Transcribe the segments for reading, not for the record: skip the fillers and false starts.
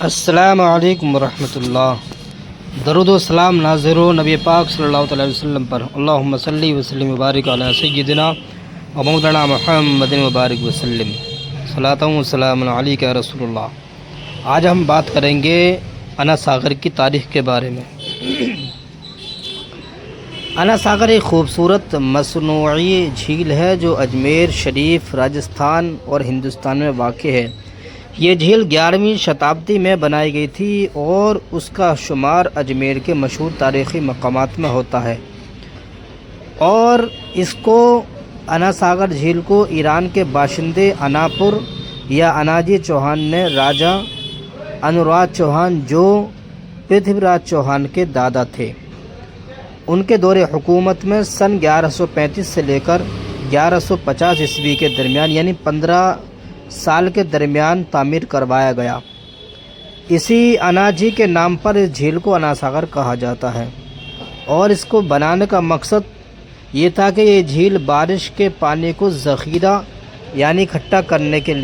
السلام علیکم ورحمۃ اللہ۔ درود و سلام ناظر و نبی پاک صلی اللہ علیہ وسلم پر، اللہم صلی وسلم وبارک علی سیدنا و مولانا محمد وبارک وسلم، صلاۃ و سلام علیک یا رسول اللہ۔ آج ہم بات کریں گے انا ساگر کی تاریخ کے بارے میں۔ انا ساگر ایک خوبصورت مصنوعی جھیل ہے جو اجمیر شریف، راجستھان اور ہندوستان میں واقع ہے۔ یہ جھیل 11ویں شتابدی میں بنائی گئی تھی اور اس کا شمار اجمیر کے مشہور تاریخی مقامات میں ہوتا ہے، اور اس کو انا ساگر جھیل کو ایران کے باشندے اناپور یا اناجی چوہان نے راجہ انوراج چوہان، جو پرتھوی راج چوہان کے دادا تھے، ان کے دور حکومت میں سن 1135 سے لے کر 1150 عیسوی کے درمیان، یعنی 15 سال کے درمیان تعمیر کروایا گیا۔ اسی اناجی کے نام پر اس جھیل کو انا ساگر کہا جاتا ہے، اور اس کو بنانے کا مقصد یہ تھا کہ یہ جھیل بارش کے پانی کو ذخیرہ یعنی اکٹھا کرنے کے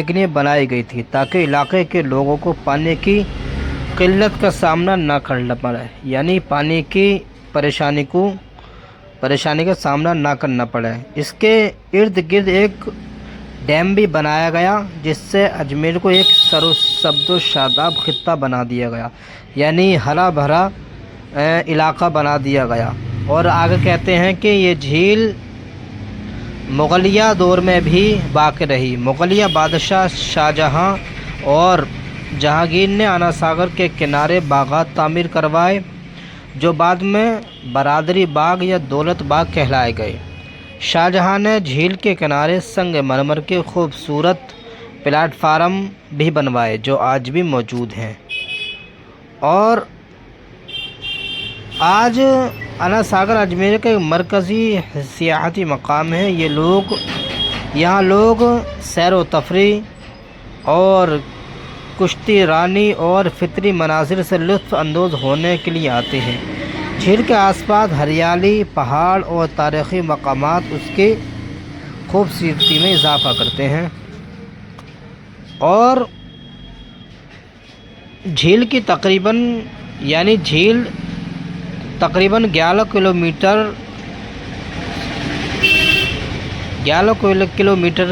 لیے بنائی گئی تھی، تاکہ علاقے کے لوگوں کو پانی کی قلت کا سامنا نہ کرنا پڑے، یعنی پانی کی پریشانی کا سامنا نہ کرنا پڑے۔ اس کے ارد گرد ایک ڈیم بھی بنایا گیا، جس سے اجمیر کو ایک سرسبز و شاداب خطہ بنا دیا گیا، یعنی ہرا بھرا علاقہ بنا دیا گیا۔ اور آگے کہتے ہیں کہ یہ جھیل مغلیہ دور میں بھی باقی رہی۔ مغلیہ بادشاہ شاہجہاں اور جہانگیر نے انا ساگر کے کنارے باغات تعمیر کروائے، جو بعد میں برادری باغ یا دولت باغ کہلائے گئے۔ شاہجہاں نے جھیل کے کنارے سنگ مرمر کے خوبصورت پلیٹ فارم بھی بنوائے، جو آج بھی موجود ہیں۔ اور آج انا ساگر اجمیر کا ایک مرکزی سیاحتی مقام ہے۔ یہاں لوگ سیر و تفریح اور کشتی رانی اور فطری مناظر سے لطف اندوز ہونے کے لیے آتے ہیں۔ جھیل کے آس پاس ہریالی، پہاڑ اور تاریخی مقامات اس کی خوبصورتی میں اضافہ کرتے ہیں۔ اور جھیل کی تقریباً 11 کلومیٹر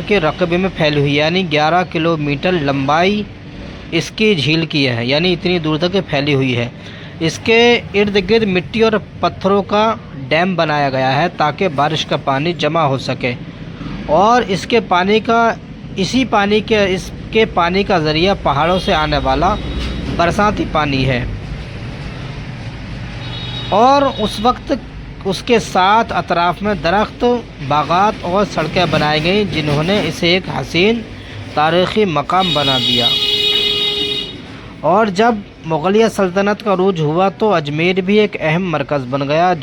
کے رقبے میں پھیلی ہوئی، یعنی 11 کلومیٹر لمبائی اس کی جھیل کی ہے، یعنی اتنی دور تک پھیلی ہوئی ہے۔ اس کے ارد گرد مٹی اور پتھروں کا ڈیم بنایا گیا ہے، تاکہ بارش کا پانی جمع ہو سکے، اور اس کے پانی کا ذریعہ پہاڑوں سے آنے والا برساتی پانی ہے۔ اور اس وقت اس کے ساتھ اطراف میں درخت، باغات اور سڑکیں بنائی گئیں، جنہوں نے اسے ایک حسین تاریخی مقام بنا دیا۔ اور جب مغلیہ سلطنت کا عروج ہوا تو اجمیر بھی ایک اہم مرکز بن گیا،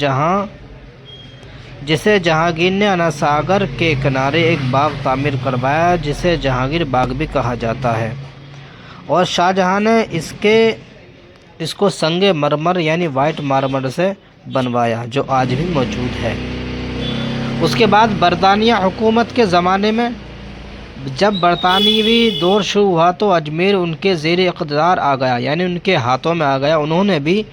جسے جہانگیر نے انا ساگر کے کنارے ایک باغ تعمیر کروایا، جسے جہانگیر باغ بھی کہا جاتا ہے۔ اور شاہجہاں نے اس کو سنگ مرمر یعنی وائٹ ماربل سے بنوایا، جو آج بھی موجود ہے۔ اس کے بعد برطانیہ حکومت کے زمانے میں جب برطانوی دور شروع ہوا تو اجمیر ان کے زیر اقتدار آ گیا، یعنی ان کے ہاتھوں میں آ گیا۔ انہوں نے بھی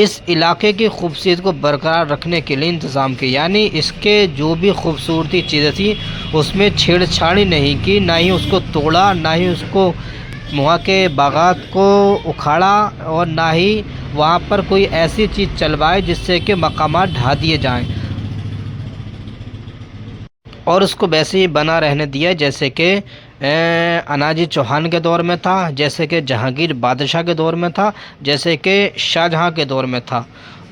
اس علاقے کی خوبصورتی کو برقرار رکھنے کے لیے انتظام کیا، یعنی اس کے جو بھی خوبصورتی چیزیں تھیں اس میں چھیڑ چھاڑی نہیں کی، نہ ہی اس کو توڑا، نہ ہی اس کو وہاں کے باغات کو اکھاڑا، اور نہ ہی وہاں پر کوئی ایسی چیز چلوائی جس سے کہ مقامات ڈھا دیے جائیں، اور اس کو ویسے ہی بنا رہنے دیا جیسے کہ اناجی چوہان کے دور میں تھا، جیسے کہ جہانگیر بادشاہ کے دور میں تھا، جیسے کہ شاہجہاں کے دور میں تھا۔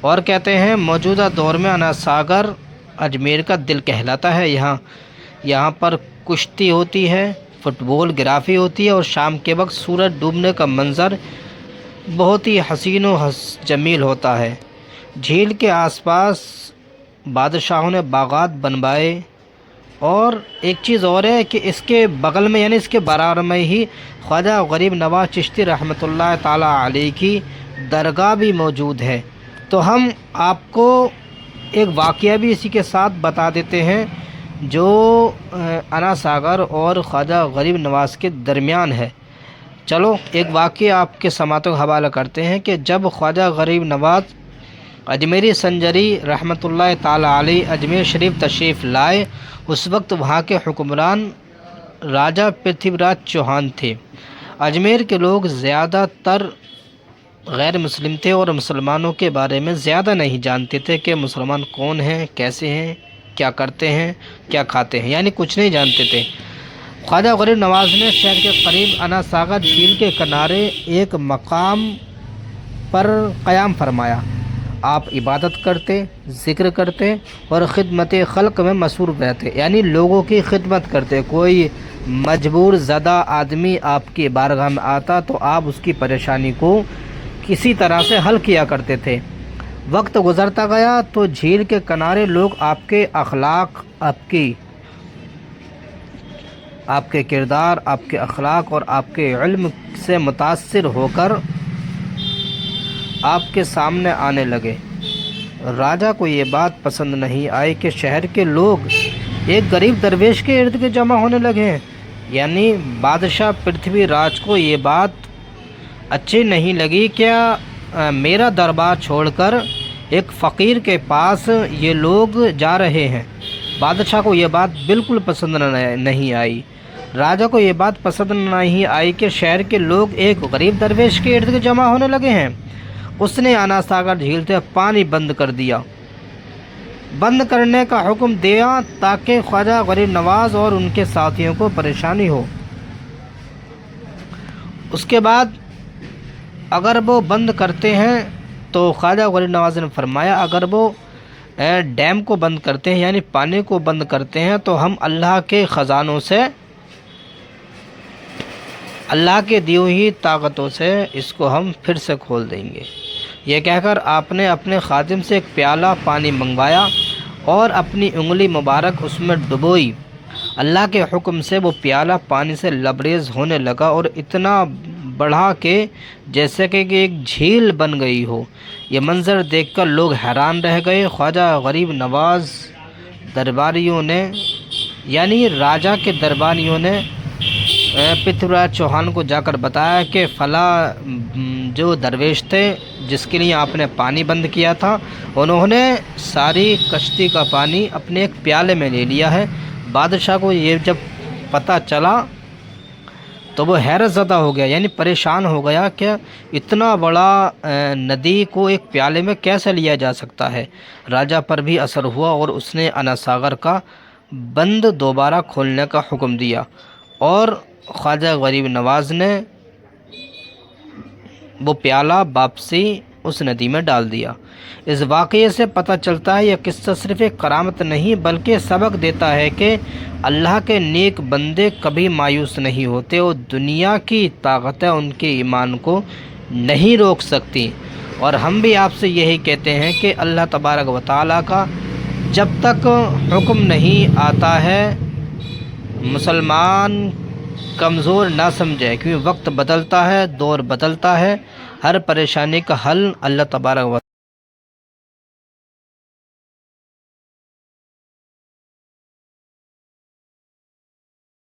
اور کہتے ہیں موجودہ دور میں انا ساگر اجمیر کا دل کہلاتا ہے۔ یہاں پر کشتی ہوتی ہے، فٹ بال گرافی ہوتی ہے، اور شام کے وقت سورج ڈوبنے کا منظر بہت ہی حسین و جمیل ہوتا ہے۔ جھیل کے آس پاس بادشاہوں نے باغات بنوائے، اور ایک چیز اور ہے کہ اس کے بغل میں یعنی اس کے برابر میں ہی خواجہ غریب نواز چشتی رحمۃ اللہ تعالیٰ علیہ کی درگاہ بھی موجود ہے۔ تو ہم آپ کو ایک واقعہ بھی اسی کے ساتھ بتا دیتے ہیں، جو انا ساگر اور خواجہ غریب نواز کے درمیان ہے۔ چلو ایک واقعہ آپ کے سماعت کا حوالہ کرتے ہیں کہ جب خواجہ غریب نواز اجمیری سنجری رحمۃ اللہ تعالی علیہ اجمیر شریف تشریف لائے، اس وقت وہاں کے حکمران راجہ پرتھوی راج چوہان تھے۔ اجمیر کے لوگ زیادہ تر غیر مسلم تھے اور مسلمانوں کے بارے میں زیادہ نہیں جانتے تھے کہ مسلمان کون ہیں، کیسے ہیں، کیا کرتے ہیں، کیا کھاتے ہیں، یعنی کچھ نہیں جانتے تھے۔ خواجہ غریب نواز نے شہر کے قریب انا ساگر جھیل کے کنارے ایک مقام پر قیام فرمایا۔ آپ عبادت کرتے، ذکر کرتے اور خدمت خلق میں مصروف رہتے، یعنی لوگوں کی خدمت کرتے۔ کوئی مجبور زدہ آدمی آپ کی بارگاہ میں آتا تو آپ اس کی پریشانی کو کسی طرح سے حل کیا کرتے تھے۔ وقت گزرتا گیا تو جھیل کے کنارے لوگ آپ کے اخلاق، آپ کے کردار، آپ کے اخلاق اور آپ کے علم سے متاثر ہو کر آپ کے سامنے آنے لگے۔ راجہ کو یہ بات پسند نہیں آئی کہ شہر کے لوگ ایک غریب درویش کے ارد گرد جمع ہونے لگے ہیں، یعنی بادشاہ پرتھوی راج کو یہ بات اچھی نہیں لگی۔ کیا میرا دربار چھوڑ کر ایک فقیر کے پاس یہ لوگ جا رہے ہیں؟ بادشاہ کو یہ بات بالکل پسند نہیں آئی۔ راجہ کو یہ بات پسند نہیں آئی کہ شہر کے لوگ ایک غریب درویش کے ارد گرد جمع ہونے لگے ہیں۔ اس نے انا ساگر جھیل سے پانی بند کر دیا، بند کرنے کا حکم دیا تاکہ خواجہ غریب نواز اور ان کے ساتھیوں کو پریشانی ہو۔ اس کے بعد اگر وہ بند کرتے ہیں تو خواجہ غریب نواز نے فرمایا اگر وہ ڈیم کو بند کرتے ہیں یعنی پانی کو بند کرتے ہیں تو ہم اللہ کے خزانوں سے، اللہ کے دی ہوئی طاقتوں سے اس کو ہم پھر سے کھول دیں گے۔ یہ کہہ کر آپ نے اپنے خادم سے ایک پیالہ پانی منگوایا اور اپنی انگلی مبارک اس میں ڈبوئی۔ اللہ کے حکم سے وہ پیالہ پانی سے لبریز ہونے لگا اور اتنا بڑھا کہ جیسے کہ ایک جھیل بن گئی ہو۔ یہ منظر دیکھ کر لوگ حیران رہ گئے۔ خواجہ غریب نواز درباریوں نے، یعنی راجہ کے درباریوں نے پرتھوی راج چوہان کو جا کر بتایا کہ فلاں جو درویش تھے جس کے لیے آپ نے پانی بند کیا تھا، انہوں نے ساری کشتی کا پانی اپنے ایک پیالے میں لے لیا ہے۔ بادشاہ کو یہ جب پتہ چلا تو وہ حیرت زدہ ہو گیا، یعنی پریشان ہو گیا کہ اتنا بڑا ندی کو ایک پیالے میں کیسے لیا جا سکتا ہے۔ راجہ پر بھی اثر ہوا اور اس نے انا ساگر کا بند دوبارہ کھولنے کا حکم دیا اور خواجہ غریب نواز نے وہ پیالہ واپسی اس ندی میں ڈال دیا۔ اس واقعے سے پتہ چلتا ہے یہ قصہ صرف ایک کرامت نہیں بلکہ سبق دیتا ہے کہ اللہ کے نیک بندے کبھی مایوس نہیں ہوتے اور دنیا کی طاقتیں ان کے ایمان کو نہیں روک سکتی۔ اور ہم بھی آپ سے یہی کہتے ہیں کہ اللہ تبارک و تعالیٰ کا جب تک حکم نہیں آتا ہے مسلمان کمزور نہ سمجھے، کیونکہ وقت بدلتا ہے، دور بدلتا ہے، ہر پریشانی کا حل اللہ تبارک و